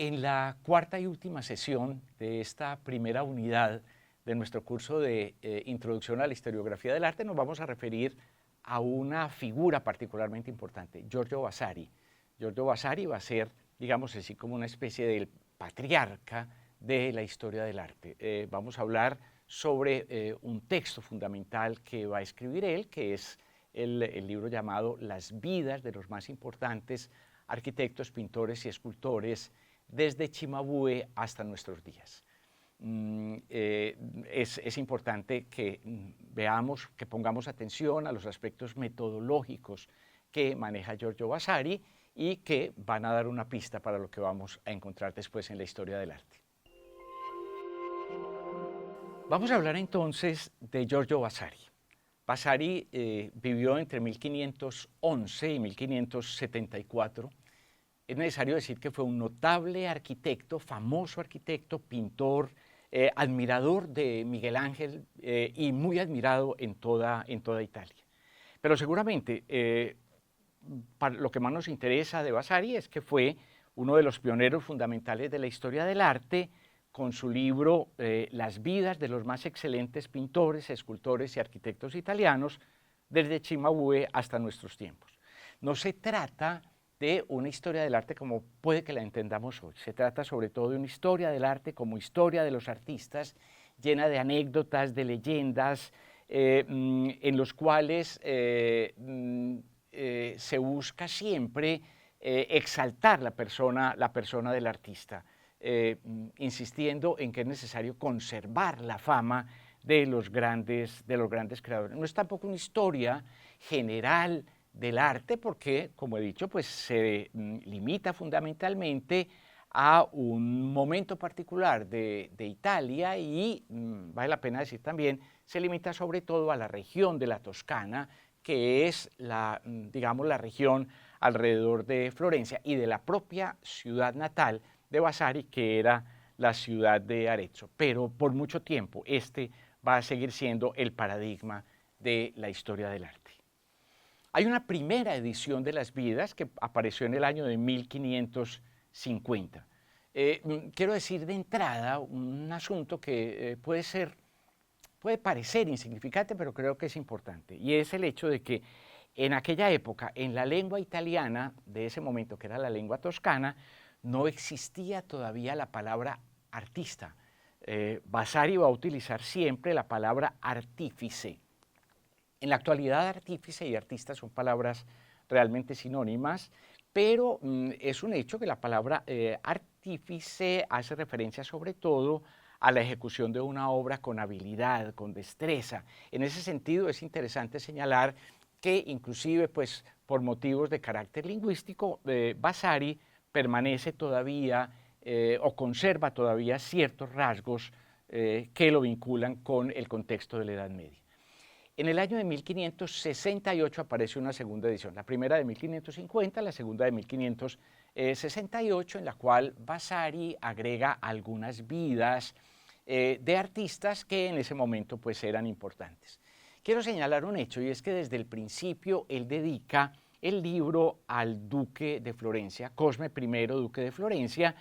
En la cuarta y última sesión de esta primera unidad de nuestro curso de Introducción a la Historiografía del Arte nos vamos a referir a una figura particularmente importante, Giorgio Vasari. Giorgio Vasari va a ser, digamos así, como una especie del patriarca de la historia del arte. Vamos a hablar sobre un texto fundamental que va a escribir él, que es el libro llamado Las vidas de los más importantes arquitectos, pintores y escultores desde Cimabue hasta nuestros días. Es importante que veamos, que pongamos atención a los aspectos metodológicos que maneja Giorgio Vasari y que van a dar una pista para lo que vamos a encontrar después en la historia del arte. Vamos a hablar entonces de Giorgio Vasari. Vasari vivió entre 1511 y 1574. Es necesario decir que fue un notable arquitecto, famoso arquitecto, pintor, admirador de Miguel Ángel y muy admirado en toda Italia. Pero seguramente para lo que más nos interesa de Vasari es que fue uno de los pioneros fundamentales de la historia del arte con su libro Las vidas de los más excelentes pintores, escultores y arquitectos italianos desde Cimabue hasta nuestros tiempos. No se trata de una historia del arte como puede que la entendamos hoy. Se trata sobre todo de una historia del arte como historia de los artistas, llena de anécdotas, de leyendas, en los cuales se busca siempre exaltar la persona del artista, insistiendo en que es necesario conservar la fama de los grandes creadores. No es tampoco una historia general del arte porque, como he dicho, pues se limita fundamentalmente a un momento particular de Italia y, vale la pena decir también, se limita sobre todo a la región de la Toscana, que es digamos, la región alrededor de Florencia y de la propia ciudad natal de Vasari, que era la ciudad de Arezzo. Pero por mucho tiempo este va a seguir siendo el paradigma de la historia del arte. Hay una primera edición de Las vidas que apareció en el año de 1550. Quiero decir de entrada un asunto que puede parecer insignificante, pero creo que es importante, y es el hecho de que en aquella época, en la lengua italiana de ese momento, que era la lengua toscana, no existía todavía la palabra artista. Vasari va a utilizar siempre la palabra artífice. En la actualidad, artífice y artista son palabras realmente sinónimas, pero es un hecho que la palabra artífice hace referencia sobre todo a la ejecución de una obra con habilidad, con destreza. En ese sentido, es interesante señalar que inclusive, pues, por motivos de carácter lingüístico, Vasari permanece todavía o conserva todavía ciertos rasgos que lo vinculan con el contexto de la Edad Media. En el año de 1568 aparece una segunda edición, la primera de 1550, la segunda de 1568, en la cual Vasari agrega algunas vidas de artistas que en ese momento pues eran importantes. Quiero señalar un hecho, y es que desde el principio él dedica el libro al duque de Florencia, Cosme I, duque de Florencia,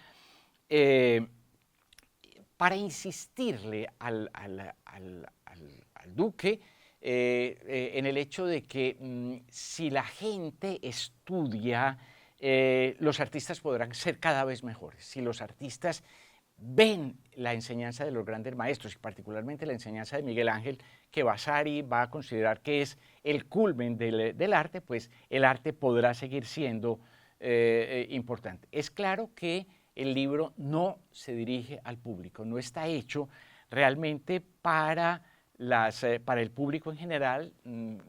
para insistirle al duque en el hecho de que si la gente estudia, los artistas podrán ser cada vez mejores. Si los artistas ven la enseñanza de los grandes maestros y particularmente la enseñanza de Miguel Ángel, que Vasari va a considerar que es el culmen del arte, pues el arte podrá seguir siendo importante. Es claro que el libro no se dirige al público, no está hecho realmente para el público en general,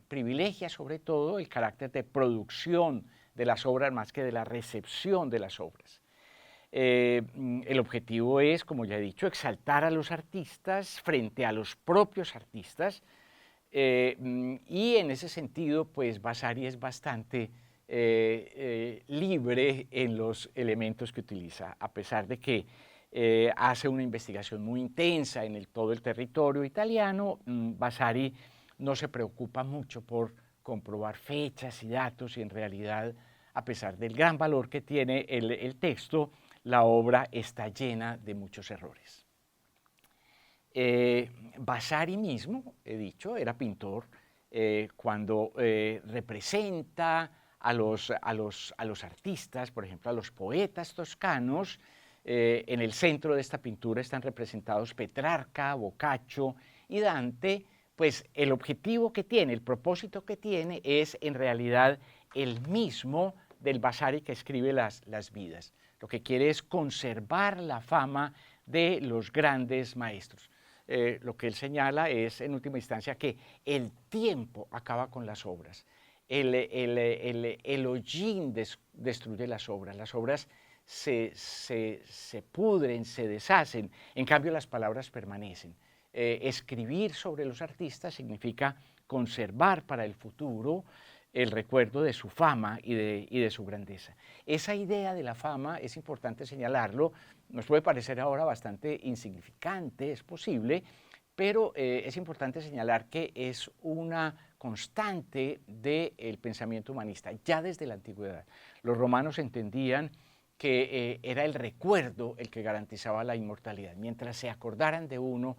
privilegia sobre todo el carácter de producción de las obras más que de la recepción de las obras. El objetivo es, como ya he dicho, exaltar a los artistas frente a los propios artistas y en ese sentido, pues Vasari es bastante libre en los elementos que utiliza, a pesar de que hace una investigación muy intensa en todo el territorio italiano. Vasari no se preocupa mucho por comprobar fechas y datos y en realidad, a pesar del gran valor que tiene el texto, la obra está llena de muchos errores. Vasari mismo, he dicho, era pintor. Cuando representa a los artistas, por ejemplo, a los poetas toscanos, en el centro de esta pintura están representados Petrarca, Boccaccio y Dante. Pues el objetivo que tiene, el propósito que tiene es en realidad el mismo del Vasari que escribe las vidas. Lo que quiere es conservar la fama de los grandes maestros. Lo que él señala es, en última instancia, que el tiempo acaba con las obras. El hollín destruye las obras se pudren, se deshacen, en cambio las palabras permanecen. Escribir sobre los artistas significa conservar para el futuro el recuerdo de su fama y de su grandeza. Esa idea de la fama, es importante señalarlo, nos puede parecer ahora bastante insignificante, es posible, pero es importante señalar que es una constante del pensamiento humanista, ya desde la antigüedad. Los romanos entendían que era el recuerdo el que garantizaba la inmortalidad. Mientras se acordaran de uno,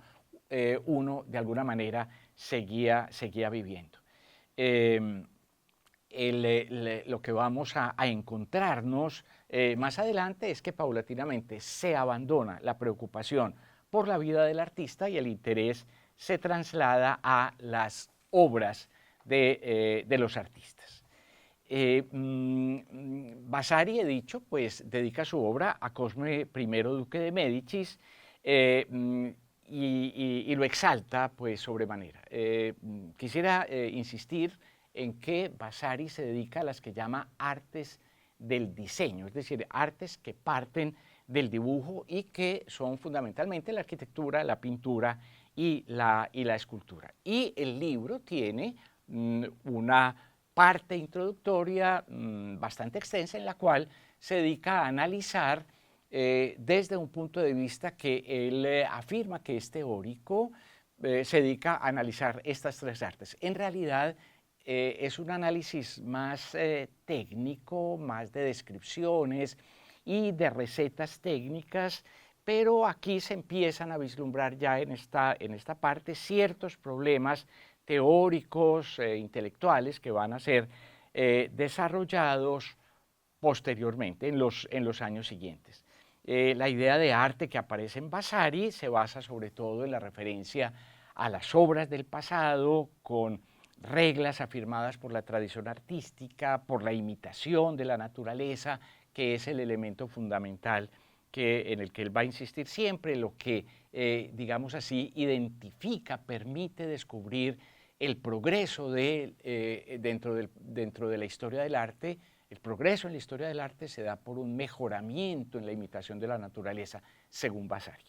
uno de alguna manera seguía viviendo. Lo que vamos a encontrarnos más adelante es que paulatinamente se abandona la preocupación por la vida del artista y el interés se traslada a las obras de los artistas. Vasari, he dicho, pues dedica su obra a Cosme I, duque de Médicis, y lo exalta pues sobremanera. Quisiera insistir en que Vasari se dedica a las que llama artes del diseño, es decir, artes que parten del dibujo y que son fundamentalmente la arquitectura, la pintura y la escultura. Y el libro tiene una parte introductoria bastante extensa en la cual se dedica a analizar desde un punto de vista que él afirma que es teórico, se dedica a analizar estas tres artes. En realidad es un análisis más técnico, más de descripciones y de recetas técnicas, pero aquí se empiezan a vislumbrar ya en esta parte ciertos problemas teóricos, intelectuales que van a ser desarrollados posteriormente en los años siguientes. La idea de arte que aparece en Vasari se basa sobre todo en la referencia a las obras del pasado con reglas afirmadas por la tradición artística, por la imitación de la naturaleza, que es el elemento fundamental en el que él va a insistir siempre, lo que, digamos así, identifica, permite descubrir el progreso dentro de la historia del arte. El progreso en la historia del arte se da por un mejoramiento en la imitación de la naturaleza, según Vasari.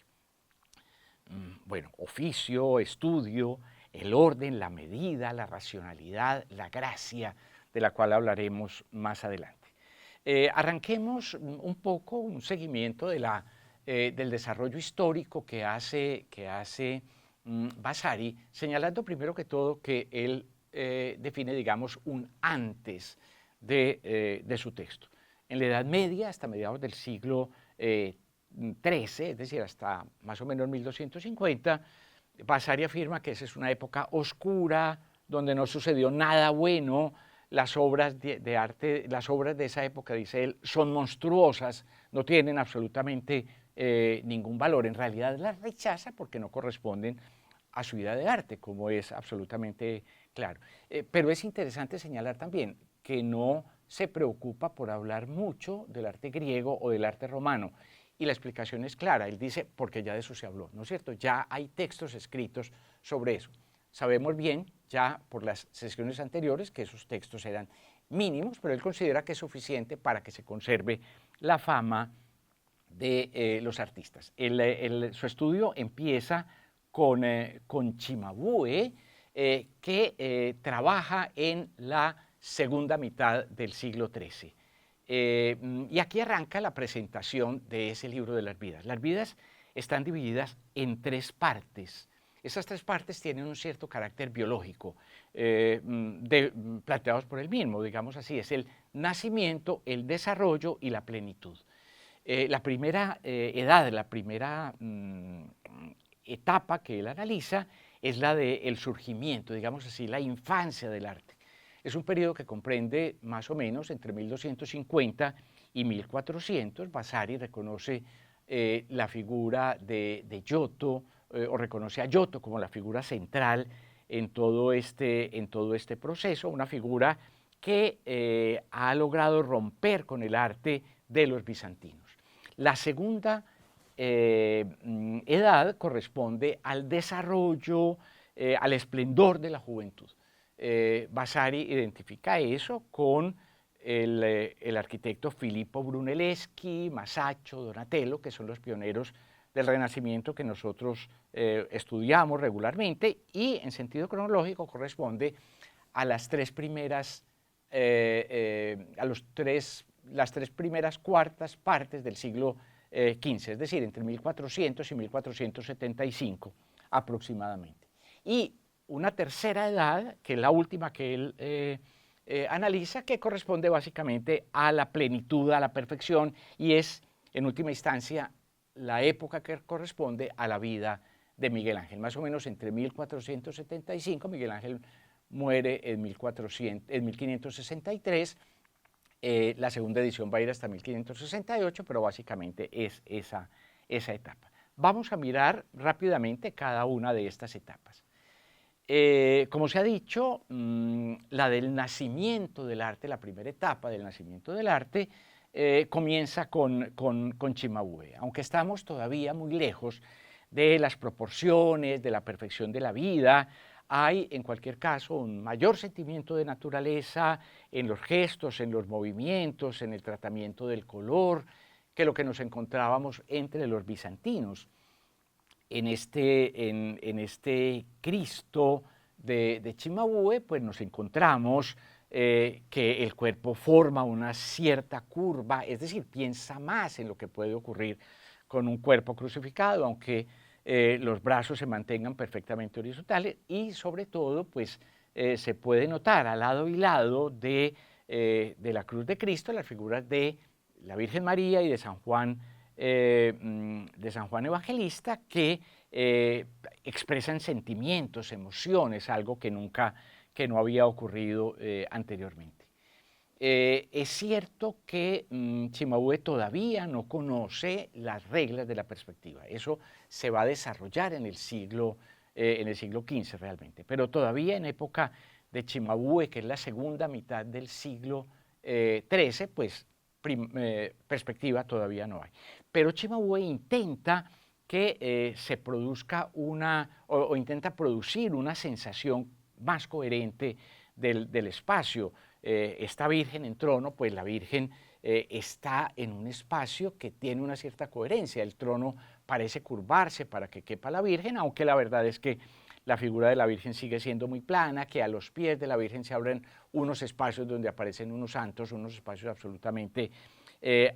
Bueno, oficio, estudio, el orden, la medida, la racionalidad, la gracia, de la cual hablaremos más adelante. Arranquemos un poco un seguimiento del desarrollo histórico que hace Vasari, señalando primero que todo que él define, digamos, un antes de su texto. En la Edad Media, hasta mediados del siglo XIII, es decir, hasta más o menos 1250, Vasari afirma que esa es una época oscura, donde no sucedió nada bueno. Las obras de arte, las obras de esa época, dice él, son monstruosas, no tienen absolutamente ningún valor. En realidad las rechaza porque no corresponden a su idea de arte, como es absolutamente claro. Pero es interesante señalar también que no se preocupa por hablar mucho del arte griego o del arte romano. Y la explicación es clara, él dice, porque ya de eso se habló, ¿no es cierto? Ya hay textos escritos sobre eso. Sabemos bien, ya por las sesiones anteriores, que esos textos eran mínimos, pero él considera que es suficiente para que se conserve la fama de los artistas. Su estudio empieza con Cimabue, que trabaja en la segunda mitad del siglo XIII. Y aquí arranca la presentación de ese libro de las vidas. Las vidas están divididas en tres partes. Esas tres partes tienen un cierto carácter biológico, planteados por él mismo, digamos así, es el nacimiento, el desarrollo y la plenitud. La primera edad, la primera etapa que él analiza es la del surgimiento, digamos así, la infancia del arte. Es un periodo que comprende más o menos entre 1250 y 1400. Vasari reconoce la figura de Giotto, o reconoce a Giotto como la figura central en todo este proceso, una figura que ha logrado romper con el arte de los bizantinos. La segunda edad corresponde al desarrollo, al esplendor de la juventud. Vasari identifica eso con el arquitecto Filippo Brunelleschi, Masaccio, Donatello, que son los pioneros del Renacimiento que nosotros estudiamos regularmente, y en sentido cronológico corresponde a las tres primeras las tres primeras cuartas partes del siglo XV, es decir, entre 1400 y 1475 aproximadamente. Y una tercera edad, que es la última que él analiza, que corresponde básicamente a la plenitud, a la perfección, y es, en última instancia, la época que corresponde a la vida de Miguel Ángel. Más o menos entre 1475, Miguel Ángel muere en 1563, la segunda edición va a ir hasta 1568, pero básicamente es esa etapa. Vamos a mirar rápidamente cada una de estas etapas. Como se ha dicho, la del nacimiento del arte, la primera etapa del nacimiento del arte, comienza con Cimabue, aunque estamos todavía muy lejos de las proporciones, de la perfección de la vida. Hay, en cualquier caso, un mayor sentimiento de naturaleza en los gestos, en los movimientos, en el tratamiento del color, que lo que nos encontrábamos entre los bizantinos. En este Cristo de Cimabue, pues nos encontramos que el cuerpo forma una cierta curva, es decir, piensa más en lo que puede ocurrir con un cuerpo crucificado, aunque los brazos se mantengan perfectamente horizontales, y sobre todo pues se puede notar al lado y lado de la cruz de Cristo las figuras de la Virgen María y de San Juan Evangelista, que expresan sentimientos, emociones, algo que no había ocurrido anteriormente. Es cierto que Cimabue todavía no conoce las reglas de la perspectiva. Eso se va a desarrollar en el siglo XV realmente, pero todavía en época de Cimabue, que es la segunda mitad del siglo XIII, pues perspectiva todavía no hay. Pero Cimabue intenta que se produzca o intenta producir una sensación más coherente del espacio. Esta Virgen en trono, pues la Virgen está en un espacio que tiene una cierta coherencia. El trono parece curvarse para que quepa la Virgen, aunque la verdad es que la figura de la Virgen sigue siendo muy plana, que a los pies de la Virgen se abren unos espacios donde aparecen unos santos, unos espacios absolutamente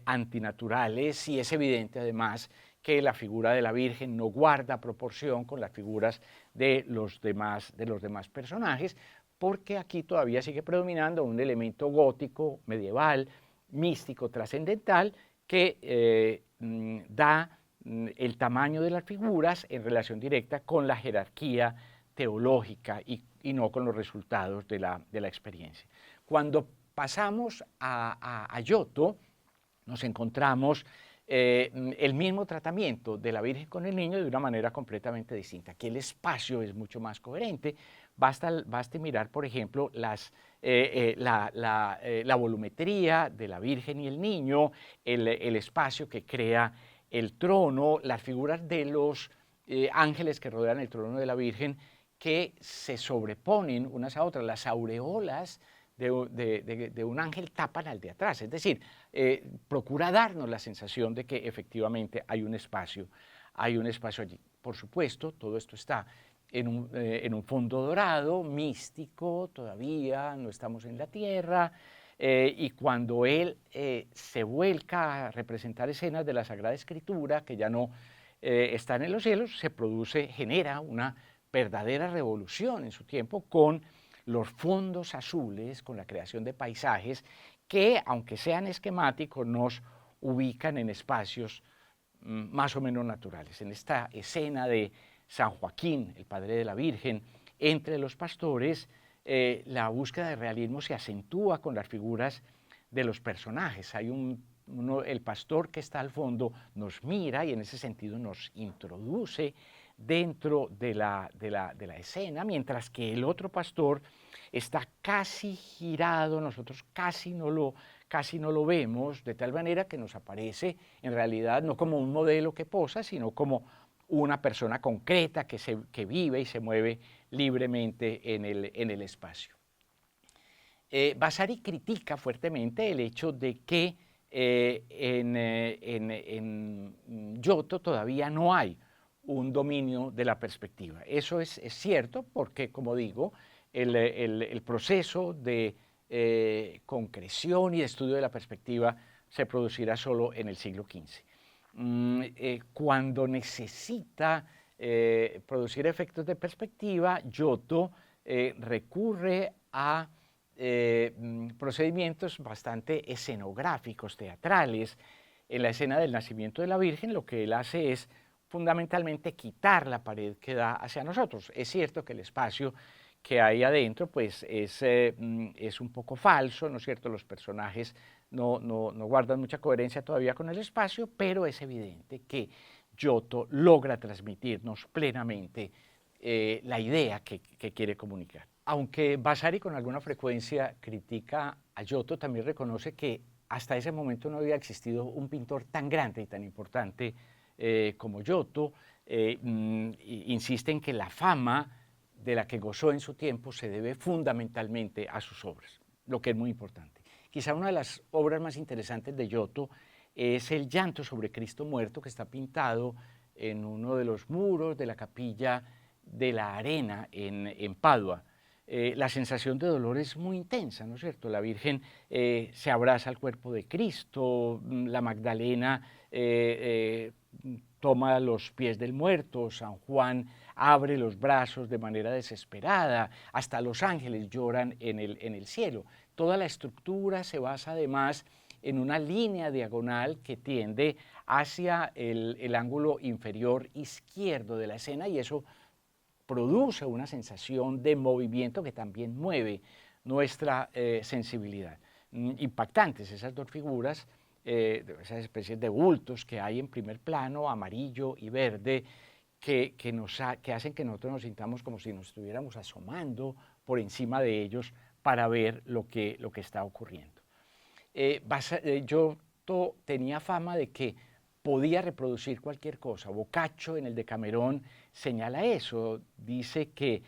antinaturales, y es evidente además que la figura de la Virgen no guarda proporción con las figuras de los demás personajes, porque aquí todavía sigue predominando un elemento gótico, medieval, místico, trascendental, que da el tamaño de las figuras en relación directa con la jerarquía teológica y no con los resultados de la experiencia. Cuando pasamos a Giotto, nos encontramos el mismo tratamiento de la Virgen con el niño de una manera completamente distinta. Aquí el espacio es mucho más coherente. Basta mirar, por ejemplo, la volumetría de la Virgen y el niño, el espacio que crea el trono, las figuras de los ángeles que rodean el trono de la Virgen, que se sobreponen unas a otras. Las aureolas de un ángel tapan al de atrás, es decir, procura darnos la sensación de que efectivamente hay un espacio allí. Por supuesto, todo esto está en un fondo dorado, místico, todavía no estamos en la tierra, y cuando él se vuelca a representar escenas de la Sagrada Escritura, que ya no están en los cielos, genera una verdadera revolución en su tiempo con los fondos azules, con la creación de paisajes que, aunque sean esquemáticos, nos ubican en espacios más o menos naturales. En esta escena de San Joaquín, el padre de la Virgen, entre los pastores, la búsqueda de realismo se acentúa con las figuras de los personajes. Hay el pastor que está al fondo nos mira y en ese sentido nos introduce dentro de la escena, mientras que el otro pastor está casi girado, nosotros casi no lo vemos, de tal manera que nos aparece en realidad no como un modelo que posa, sino como una persona concreta que vive y se mueve libremente en el espacio. Vasari critica fuertemente el hecho de que en Giotto todavía no hay un dominio de la perspectiva. Eso es cierto porque, como digo, el proceso de concreción y de estudio de la perspectiva se producirá solo en el siglo XV. Cuando necesita producir efectos de perspectiva, Giotto recurre a procedimientos bastante escenográficos, teatrales. En la escena del nacimiento de la Virgen, lo que él hace es fundamentalmente quitar la pared que da hacia nosotros. Es cierto que el espacio que hay adentro pues es un poco falso, ¿no es cierto? Los personajes no guardan mucha coherencia todavía con el espacio, pero es evidente que Giotto logra transmitirnos plenamente la idea que quiere comunicar. Aunque Vasari con alguna frecuencia critica a Giotto, también reconoce que hasta ese momento no había existido un pintor tan grande y tan importante como Giotto. Insiste en que la fama de la que gozó en su tiempo se debe fundamentalmente a sus obras, lo que es muy importante. Quizá una de las obras más interesantes de Giotto es el llanto sobre Cristo muerto, que está pintado en uno de los muros de la capilla de la Arena en Padua. La sensación de dolor es muy intensa, ¿no es cierto? La Virgen se abraza al cuerpo de Cristo, la Magdalena toma los pies del muerto, San Juan abre los brazos de manera desesperada, hasta los ángeles lloran en el cielo. Toda la estructura se basa además en una línea diagonal que tiende hacia el ángulo inferior izquierdo de la escena y eso produce una sensación de movimiento que también mueve nuestra sensibilidad. Impactantes esas dos figuras, esas especies de bultos que hay en primer plano, amarillo y verde, que hacen que nosotros nos sintamos como si nos estuviéramos asomando por encima de ellos para ver lo que está ocurriendo. Giotto tenía fama de que podía reproducir cualquier cosa. Boccaccio en el Decamerón señala eso, dice que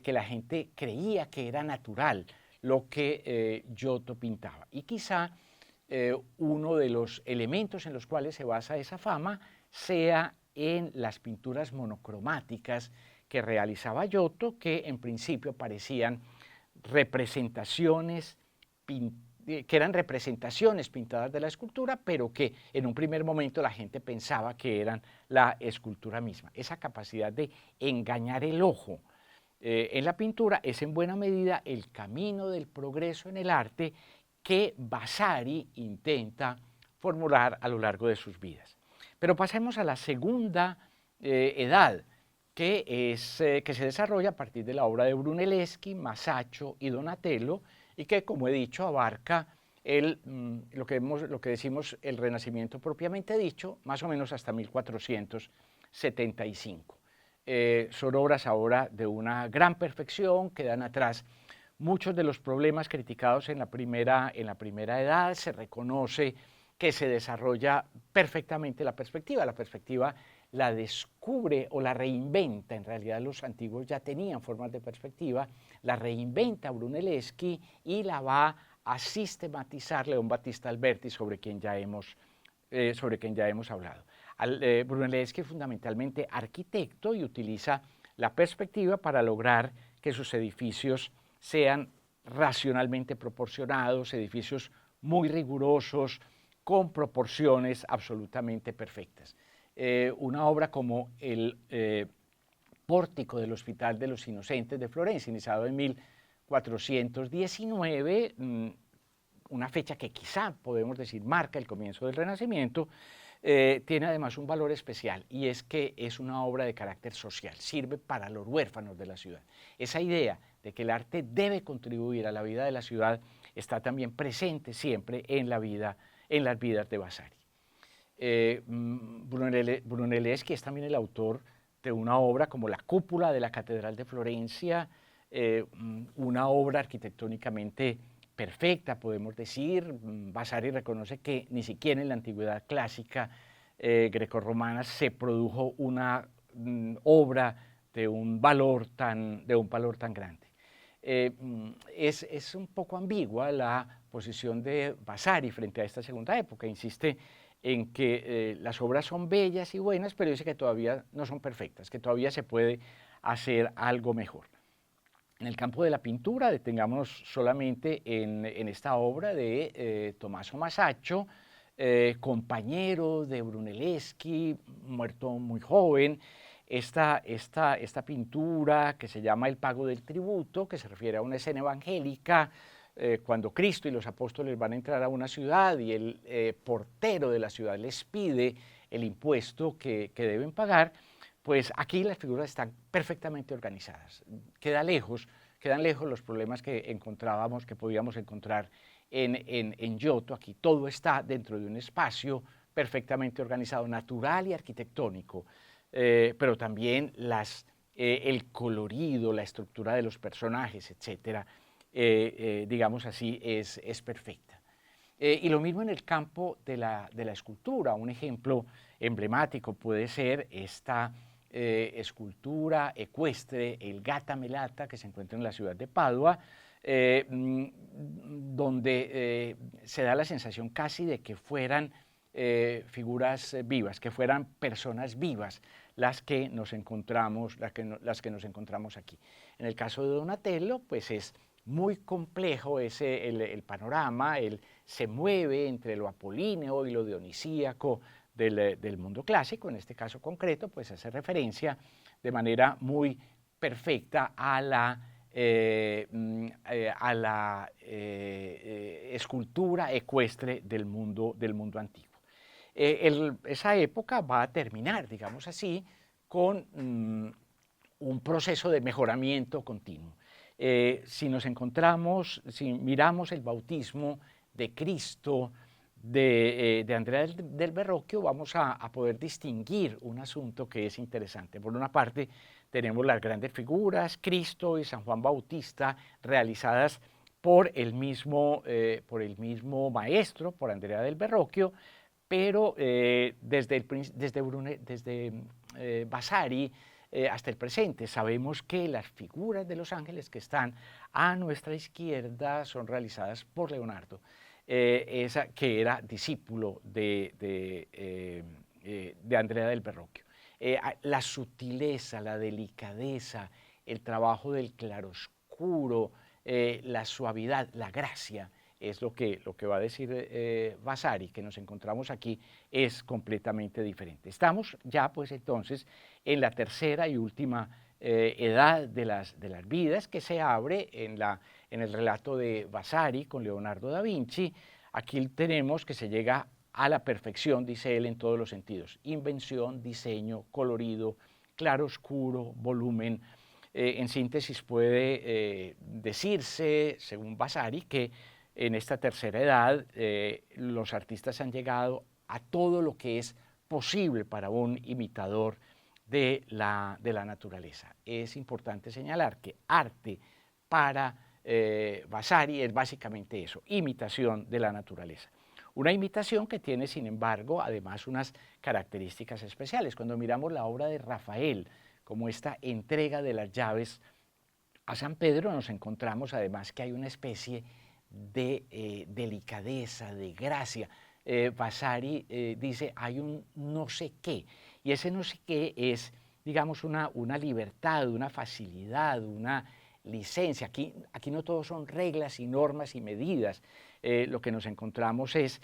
la gente creía que era natural lo que Giotto pintaba. Y quizá uno de los elementos en los cuales se basa esa fama sea en las pinturas monocromáticas que realizaba Giotto, que en principio parecían representaciones que eran representaciones pintadas de la escultura, pero que en un primer momento la gente pensaba que eran la escultura misma. Esa capacidad de engañar el ojo en la pintura es en buena medida el camino del progreso en el arte que Vasari intenta formular a lo largo de sus vidas. Pero pasemos a la segunda edad, que se desarrolla a partir de la obra de Brunelleschi, Masaccio y Donatello, y que, como he dicho, abarca lo que decimos el Renacimiento propiamente dicho, más o menos hasta 1475. Son obras ahora de una gran perfección, quedan atrás muchos de los problemas criticados en la primera edad, se reconoce que se desarrolla perfectamente la perspectiva la descubre o la reinventa, en realidad los antiguos ya tenían formas de perspectiva, la reinventa Brunelleschi y la va a sistematizar León Battista Alberti, sobre quien ya hemos hablado. Brunelleschi es fundamentalmente arquitecto y utiliza la perspectiva para lograr que sus edificios sean racionalmente proporcionados, edificios muy rigurosos, con proporciones absolutamente perfectas. Una obra como el Pórtico del Hospital de los Inocentes de Florencia, iniciado en 1419, una fecha que quizá podemos decir marca el comienzo del Renacimiento, tiene además un valor especial, y es que es una obra de carácter social, sirve para los huérfanos de la ciudad. Esa idea de que el arte debe contribuir a la vida de la ciudad está también presente siempre en las vidas de Vasari. Brunelleschi es también el autor de una obra como la cúpula de la Catedral de Florencia, una obra arquitectónicamente perfecta, podemos decir. Vasari reconoce que ni siquiera en la antigüedad clásica grecorromana se produjo una obra de un valor tan grande. Es un poco ambigua la posición de Vasari frente a esta segunda época. Insiste en que las obras son bellas y buenas, pero dice que todavía no son perfectas, que todavía se puede hacer algo mejor. En el campo de la pintura, detengámonos solamente en esta obra de Tommaso Masaccio, compañero de Brunelleschi, muerto muy joven. Esta pintura que se llama El pago del tributo, que se refiere a una escena evangélica, cuando Cristo y los apóstoles van a entrar a una ciudad y el portero de la ciudad les pide el impuesto que deben pagar, pues aquí las figuras están perfectamente organizadas. Quedan lejos los problemas que encontrábamos, que podíamos encontrar en Giotto. Aquí todo está dentro de un espacio perfectamente organizado, natural y arquitectónico, pero también el colorido, la estructura de los personajes, etcétera, digamos así, es perfecta. Y lo mismo en el campo de la escultura. Un ejemplo emblemático puede ser esta escultura ecuestre, el Gata Melata, que se encuentra en la ciudad de Padua, donde se da la sensación casi de que fueran figuras vivas, que fueran personas vivas las que nos encontramos aquí. En el caso de Donatello, pues es muy complejo el panorama. Él se mueve entre lo apolíneo y lo dionisíaco del mundo clásico. En este caso concreto, pues hace referencia de manera muy perfecta a la escultura ecuestre del mundo antiguo. Esa época va a terminar, digamos así, con un proceso de mejoramiento continuo. Si miramos el bautismo de Cristo de Andrea del Verrocchio, vamos a poder distinguir un asunto que es interesante. Por una parte, tenemos las grandes figuras, Cristo y San Juan Bautista, realizadas por el mismo maestro, por Andrea del Verrocchio, pero desde Vasari hasta el presente sabemos que las figuras de los ángeles que están a nuestra izquierda son realizadas por Leonardo, que era discípulo de Andrea del Verrocchio. La sutileza, la delicadeza, el trabajo del claroscuro, la suavidad, la gracia, es lo que va a decir Vasari, que nos encontramos aquí, es completamente diferente. Estamos ya, pues entonces, en la tercera y última edad de las vidas, que se abre en el relato de Vasari con Leonardo da Vinci. Aquí tenemos que se llega a la perfección, dice él, en todos los sentidos: invención, diseño, colorido, claroscuro, volumen. En síntesis puede decirse, según Vasari, que en esta tercera edad los artistas han llegado a todo lo que es posible para un imitador de la naturaleza. Es importante señalar que arte para Vasari es básicamente eso: imitación de la naturaleza. Una imitación que tiene, sin embargo, además unas características especiales. Cuando miramos la obra de Rafael, como esta entrega de las llaves a San Pedro, nos encontramos además que hay una especie de delicadeza, de gracia. Vasari dice, hay un no sé qué, y ese no sé qué es, digamos, una libertad, una facilidad, una licencia. Aquí no todo son reglas y normas y medidas. Lo que nos encontramos es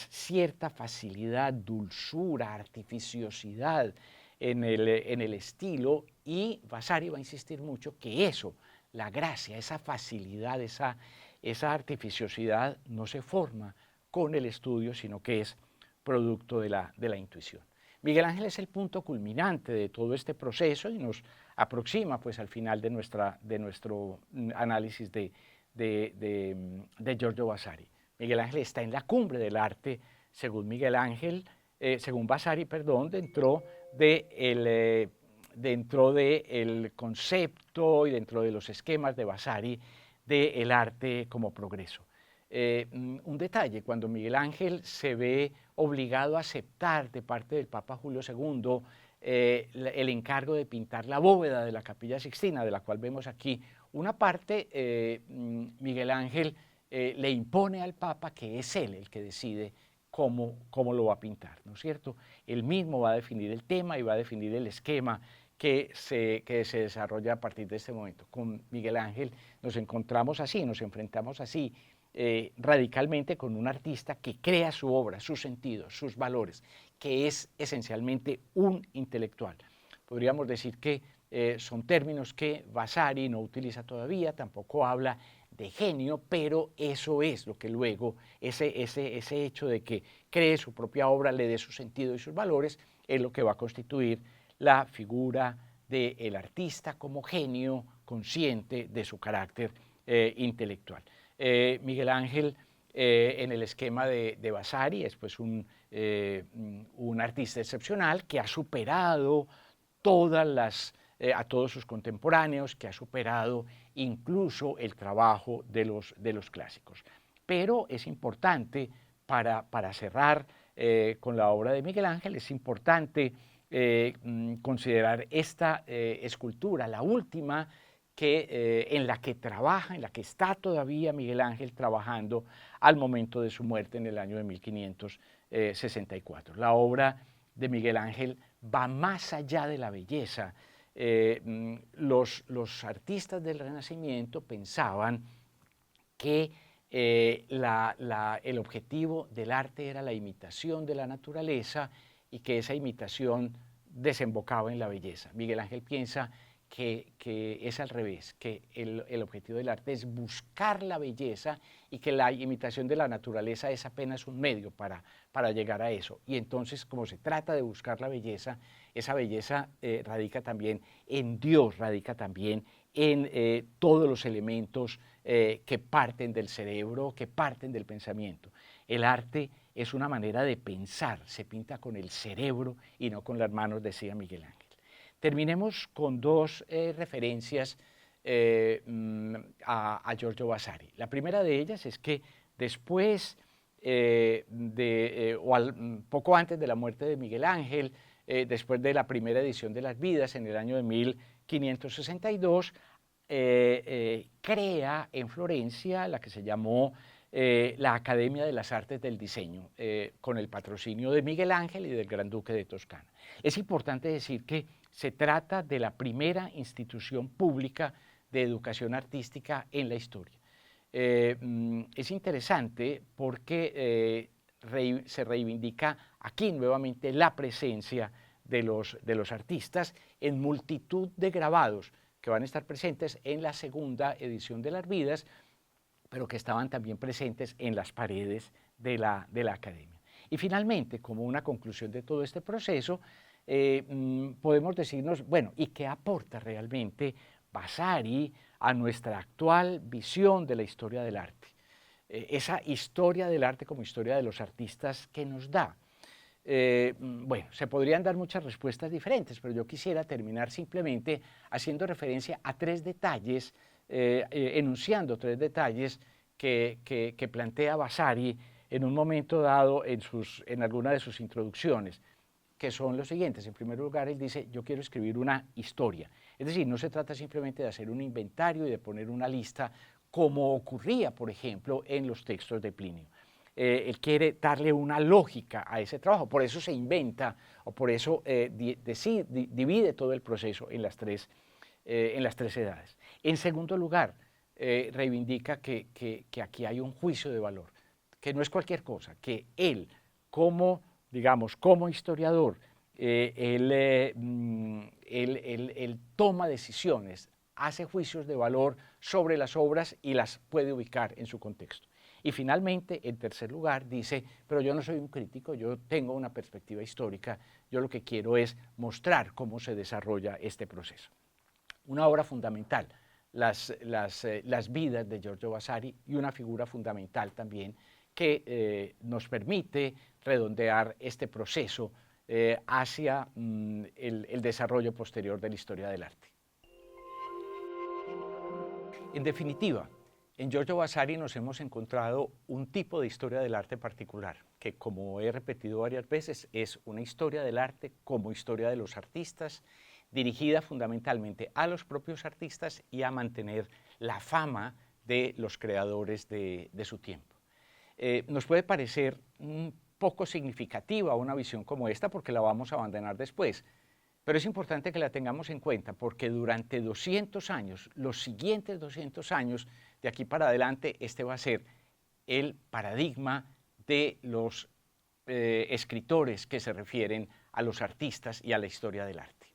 cierta facilidad, dulzura, artificiosidad en el estilo, y Vasari va a insistir mucho que eso, la gracia, esa facilidad, esa esa artificiosidad no se forma con el estudio, sino que es producto de la intuición. Miguel Ángel es el punto culminante de todo este proceso y nos aproxima pues al final de nuestro análisis de Giorgio Vasari. Miguel Ángel está en la cumbre del arte, según según Vasari, perdón, dentro del concepto y dentro de los esquemas de Vasari del arte como progreso. Un detalle, cuando Miguel Ángel se ve obligado a aceptar de parte del Papa Julio II el encargo de pintar la bóveda de la Capilla Sixtina, de la cual vemos aquí una parte, Miguel Ángel le impone al Papa que es él el que decide cómo lo va a pintar, ¿no es cierto? Él mismo va a definir el tema y va a definir el esquema que se desarrolla a partir de este momento. Con Miguel Ángel nos encontramos así, nos enfrentamos así, radicalmente con un artista que crea su obra, sus sentidos, sus valores, que es esencialmente un intelectual. Podríamos decir que son términos que Vasari no utiliza todavía, tampoco habla de genio, pero eso es lo que luego, ese hecho de que cree su propia obra, le dé su sentido y sus valores, es lo que va a constituir la figura del artista como genio consciente de su carácter intelectual. Miguel Ángel, en el esquema de Vasari, es pues un artista excepcional que ha superado a todos sus contemporáneos, que ha superado incluso el trabajo de los clásicos. Pero es importante, para cerrar con la obra de Miguel Ángel, es importante considerar esta escultura, la última, en la que trabaja, en la que está todavía Miguel Ángel trabajando al momento de su muerte en el año de 1564. La obra de Miguel Ángel va más allá de la belleza. Los artistas del Renacimiento pensaban que el objetivo del arte era la imitación de la naturaleza y que esa imitación desembocaba en la belleza. Miguel Ángel piensa que es al revés, que el objetivo del arte es buscar la belleza y que la imitación de la naturaleza es apenas un medio para llegar a eso. Y entonces, como se trata de buscar la belleza, esa belleza radica también en Dios, radica también en todos los elementos que parten del cerebro, que parten del pensamiento. El arte es una manera de pensar, se pinta con el cerebro y no con las manos, decía Miguel Ángel. Terminemos con dos referencias a Giorgio Vasari. La primera de ellas es que después, poco antes de la muerte de Miguel Ángel, después de la primera edición de Las Vidas, en el año de 1562, crea en Florencia la que se llamó la Academia de las Artes del Diseño, con el patrocinio de Miguel Ángel y del Gran Duque de Toscana. Es importante decir que se trata de la primera institución pública de educación artística en la historia. Es interesante porque se reivindica aquí nuevamente la presencia de los artistas en multitud de grabados que van a estar presentes en la segunda edición de Las Vidas, pero que estaban también presentes en las paredes de la academia. Y finalmente, como una conclusión de todo este proceso, podemos decirnos, bueno, ¿y qué aporta realmente Vasari a nuestra actual visión de la historia del arte? Esa historia del arte como historia de los artistas que nos da. Bueno, se podrían dar muchas respuestas diferentes, pero yo quisiera terminar simplemente haciendo referencia a tres detalles, enunciando tres detalles que plantea Vasari en un momento dado en alguna de sus introducciones, que son los siguientes. En primer lugar, él dice, yo quiero escribir una historia. Es decir, no se trata simplemente de hacer un inventario y de poner una lista como ocurría, por ejemplo, en los textos de Plinio. Él quiere darle una lógica a ese trabajo, por eso se inventa, o por eso divide todo el proceso en las tres edades. En segundo lugar, reivindica que aquí hay un juicio de valor, que no es cualquier cosa, que él, como historiador, él toma decisiones hace juicios de valor sobre las obras y las puede ubicar en su contexto. Y finalmente, en tercer lugar, dice, pero yo no soy un crítico, yo tengo una perspectiva histórica, yo lo que quiero es mostrar cómo se desarrolla este proceso. Una obra fundamental, las vidas de Giorgio Vasari, y una figura fundamental también que nos permite redondear este proceso hacia el desarrollo posterior de la historia del arte. En definitiva, en Giorgio Vasari nos hemos encontrado un tipo de historia del arte particular, que como he repetido varias veces, es una historia del arte como historia de los artistas, dirigida fundamentalmente a los propios artistas y a mantener la fama de los creadores de su tiempo. Nos puede parecer poco significativa una visión como esta porque la vamos a abandonar después, pero es importante que la tengamos en cuenta porque durante 200 años, los siguientes 200 años, de aquí para adelante, este va a ser el paradigma de los escritores que se refieren a los artistas y a la historia del arte.